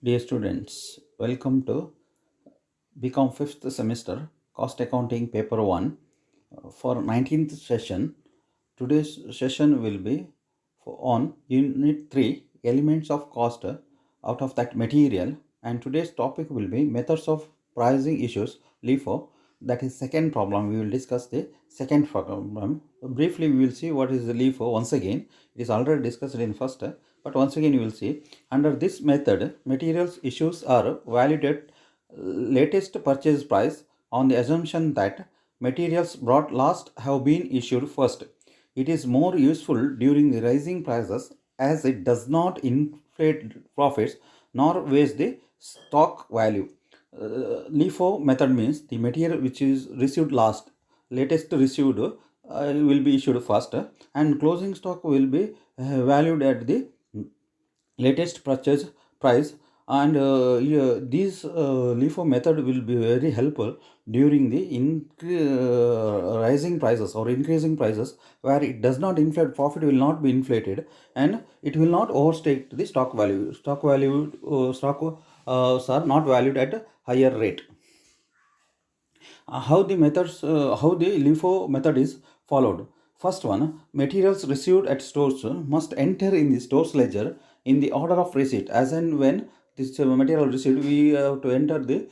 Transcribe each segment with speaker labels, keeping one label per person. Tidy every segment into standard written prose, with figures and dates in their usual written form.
Speaker 1: Dear students, welcome to BCom 5th semester Cost Accounting Paper 1 for 19th session. Today's session will be on Unit 3 Elements of Cost out of that material, and today's topic will be Methods of Pricing Issues LIFO. That is second problem. We will discuss the second problem. Briefly, we will see what is the LIFO once again. It is already discussed in first, but once again you will see. Under this method, materials issues are valued at latest purchase price on the assumption that materials brought last have been issued first. It is more useful during the rising prices as it does not inflate profits nor waste the stock value. LIFO method means the material which is received last, latest received will be issued first, and closing stock will be valued at the latest purchase price. And this LIFO method will be very helpful during the rising prices or increasing prices, where it does not inflate, profit will not be inflated, and it will not overstate the stock value. Stocks are not valued at a higher rate. How the LIFO method is followed. First one, materials received at stores must enter in the store's ledger in the order of receipt. As and when this material received, we have to enter the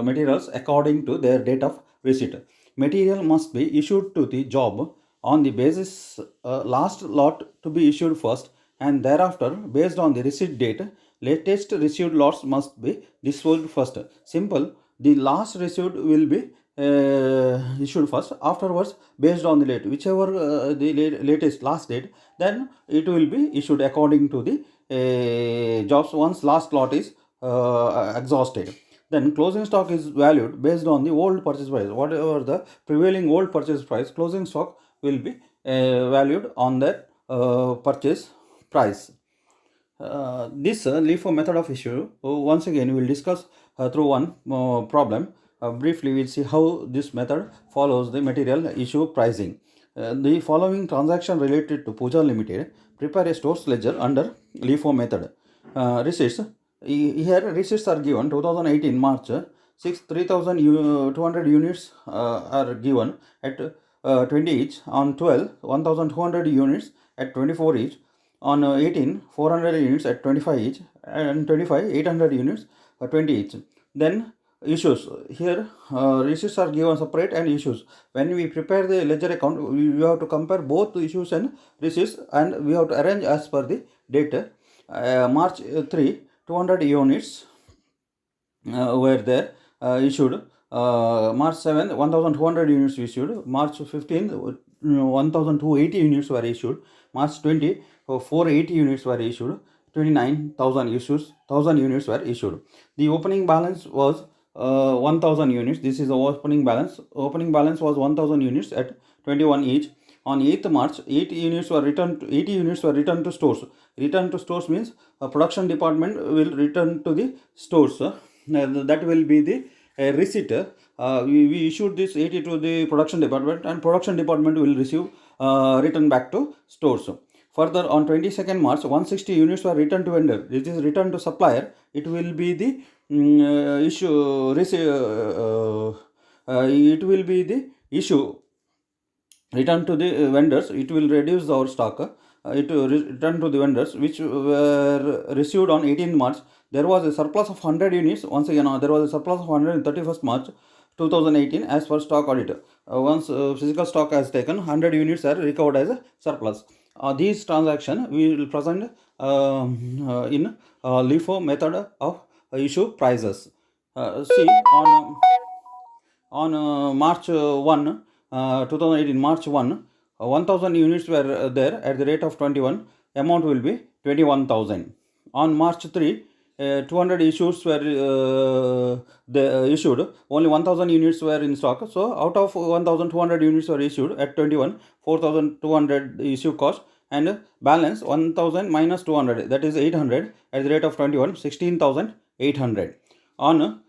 Speaker 1: materials according to their date of receipt. Material must be issued to the job on the basis last lot to be issued first, and thereafter based on the receipt date latest received lots must be disposed first. Simple. The last received will be issued first, afterwards based on the late whichever latest last date, then it will be issued according to the jobs once last lot is exhausted. Then closing stock is valued based on the old purchase price. Whatever the prevailing old purchase price, closing stock will be valued on that purchase price. This LIFO method of issue, once again we will discuss through one problem. Briefly, we will see how this method follows the material issue pricing. The following transaction related to Pooja Limited prepare a stores ledger under LIFO method. Receipts. Here receipts are given 2018 March 6 3,200 units are given at 20 each. On 12 1,200 units at 24 each. On 18 400 units at 25 each, and 25 800 units at 20 each. Then issues. Here receipts are given separate and issues. When we prepare the ledger account, we have to compare both the issues and receipts, and we have to arrange as per the date. March 3 200 units were there issued. March 7 1200 units issued. March 15 1280 units were issued. March 20 480 units were issued. 29,000 issues 1000 units were issued. The opening balance was 1000 units. This is the opening balance. Opening balance was 1000 units at 21 each. On 8th March, 80 units were returned to stores. Return to stores means production department will return to the stores. That will be the receipt. We issued this 80 to the production department, and production department will receive return back to stores. Further, on 22nd March, 160 units were returned to vendor. This is returned to supplier. It will be the it will be the issue return to the vendors. It will reduce our stock. It will return to the vendors which were received on 18 March. There was a surplus of 100 units. Once again, there was a surplus of 100 on 31st March 2018 as per stock audit. Once physical stock has taken, 100 units are recovered as a surplus. These transactions we will present in LIFO method of issue prices. See, on March 1, 2018, March 1, 1000 units were there at the rate of 21. Amount will be 21,000. On March 3, 200 issues were issued. Only 1000 units were in stock. So out of 1200 units were issued at 21, 4200 issue cost, and balance 1000 minus 200, that is 800 at the rate of 21, 16,800. On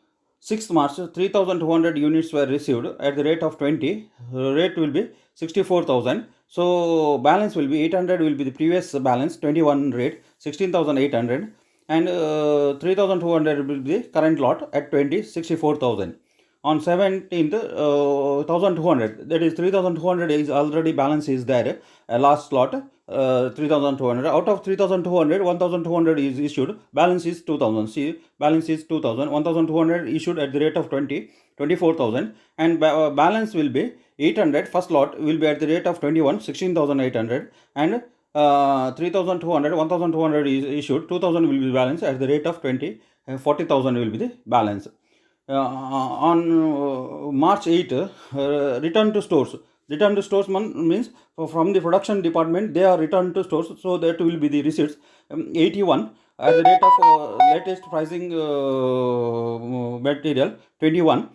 Speaker 1: 6th March, 3,200 units were received at the rate of 20. Rate will be 64,000. So balance will be 800 will be the previous balance, 21 rate, 16,800. and 3,200 will be the current lot at 20, 64,000. On 17th, 1,200, that is 3,200 is already balance is there, last lot, 3,200. Out of 3,200, 1,200 is issued, balance is 2,000. See, balance is 2,000, 1,200 issued at the rate of 20, 24,000, and balance will be 800. First lot will be at the rate of 21, 16,800, and 3,200, 1,200 is issued, 2,000 will be balance at the rate of 20, 40,000 will be the balance. On March 8, return to stores. Return to stores means from the production department they are returned to stores, so that will be the receipts. 81 at the rate of latest pricing material. 21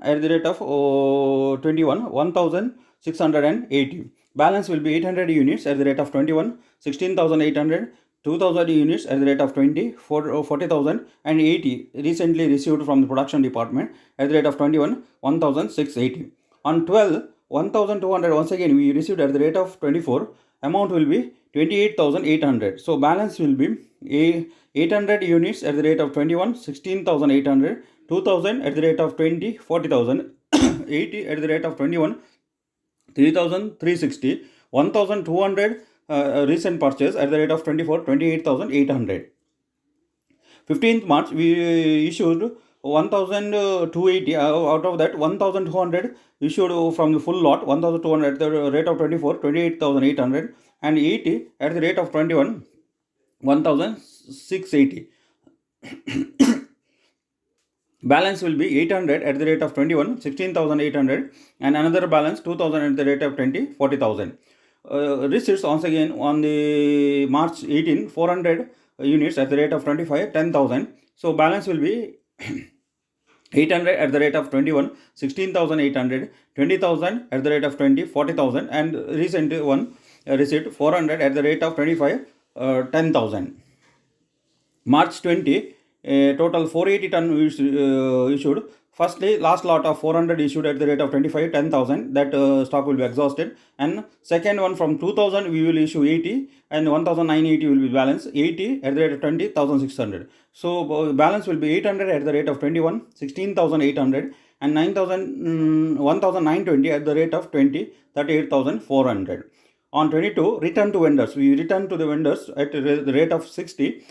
Speaker 1: at the rate of 21, 1,680. Balance will be 800 units at the rate of 21, 16,800. 2,000 units at the rate of 20, 40,000, and 80 recently received from the production department at the rate of 21, 1,680. On 12, 1,200 once again we received at the rate of 24, amount will be 28,800. So balance will be 800 units at the rate of 21, 16,800, 2,000 at the rate of 20, 40,000, 80 at the rate of 21, 3,360, 1,200 recent purchase at the rate of 24, 28,800. 15th March we issued 1,280. Out of that, 1,200 issued from the full lot, 1,200 at the rate of 24, 28,800, and 80 at the rate of 21, 1,680. Balance will be 800 at the rate of 21, 16,800, and another balance 2,000 at the rate of 20, 40,000. Receipts once again on the March 18, 400 units at the rate of 25, 10,000. So balance will be 800 at the rate of 21, 16,800, 20,000 at the rate of 20, 40,000, and recent one receipt 400 at the rate of 25, 10,000. March 20, total 480 ton issued. Firstly, last lot of 400 issued at the rate of 25, 10,000. That stock will be exhausted. And second one from 2,000 we will issue 80, and 1,980 will be balance. 80 at the rate of 20, 1,600. So balance will be 800 at the rate of 21, 16,800, and 1,920 at the rate of 20, 38,400. On 22, return to vendors. We return to the vendors at the rate of 60.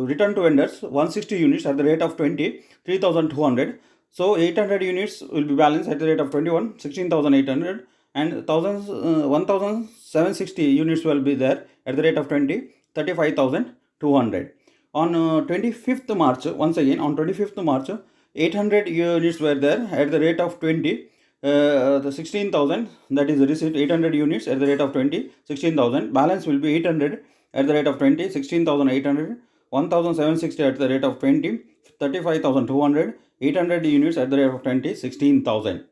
Speaker 1: Return to vendors 160 units at the rate of 20, 3,200. So 800 units will be balanced at the rate of 21, 16,800, and 1,760 units will be there at the rate of 20, 35,200. On 25th March, once again on 25th March, 800 units were there at the rate of 20, the 16,000, that is the receipt 800 units at the rate of 20, 16,000. Balance will be 800 at the rate of 20, 16,800, 1,760 at the rate of 20, 35,200, 800 units at the rate of 20, 16,000.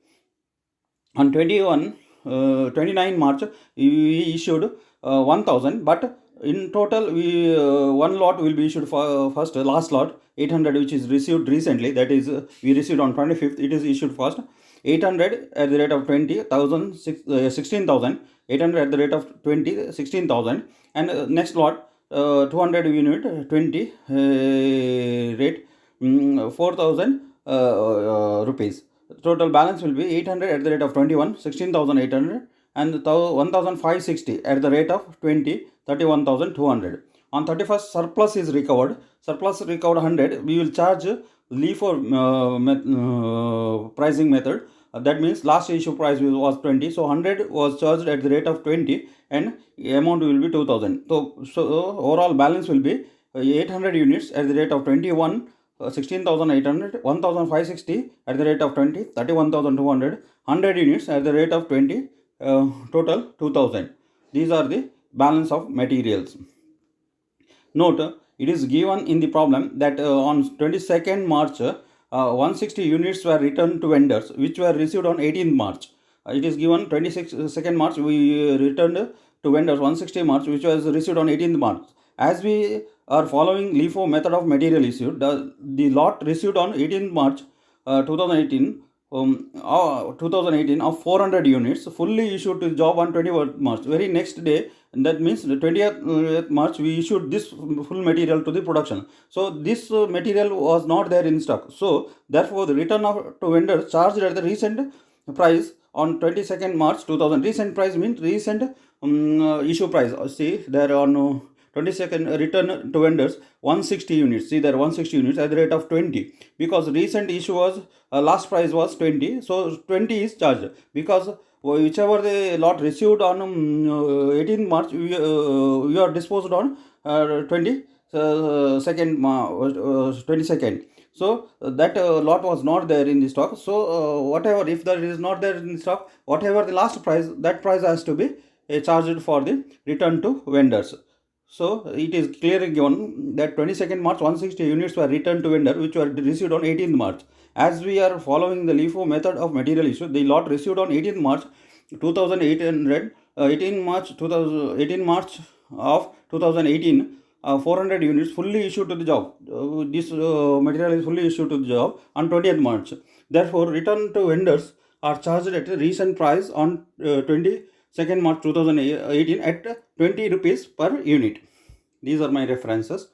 Speaker 1: On 29 March, we issued 1,000, but in total, we one lot will be issued for first, last lot 800, which is received recently. That is, we received on 25th. It is issued first. 800 at the rate of 20,000, 16,000. 800 at the rate of 20, 16,000. And next lot 200 unit 20 rate 4,000 rupees. Total balance will be 800 at the rate of 21, 16,800, and 1,560 at the rate of 20, 31,200. On 31st, surplus is recovered. Surplus recovered 100. We will charge LIFO pricing method. That means last issue price was 20. So 100 was charged at the rate of 20, and amount will be 2,000. So overall balance will be 800 units at the rate of 21, 16,800, 1,560 at the rate of 20, 31,200, 100 units at the rate of 20, total 2,000. These are the balance of materials. Note, it is given in the problem that on 22nd March, 160 units were returned to vendors, which were received on 18th March. It is given 22nd March, we returned to vendors 160 March, which was received on 18th March. As we are following LIFO method of material issued, the lot received on 18th March 2018 2018 of 400 units fully issued to the job on 21st March. Very next day, that means the 20th March, we issued this full material to the production. So this material was not there in stock. So therefore, the return of to vendors charged at the recent price on 22nd March 2000. Recent price means recent issue price. See there on 22nd return to vendors 160 units. See there 160 units at the rate of 20, because recent issue was last price was 20, so 20 is charged, because whichever the lot received on 18 March, we are disposed on 22nd. So that lot was not there in the stock. So whatever, if that is not there in stock, whatever the last price, that price has to be charged for the return to vendors. So it is clearly given that 22nd March 160 units were returned to vendor, which were received on 18th March. As we are following the LIFO method of material issue, the lot received on 18th March 2800, 18 March 18 March of 2018, 400 units fully issued to the job. This material is fully issued to the job on 20th March. Therefore, return to vendors are charged at a recent price on 22nd March 2018 at 20 rupees per unit. These are my references.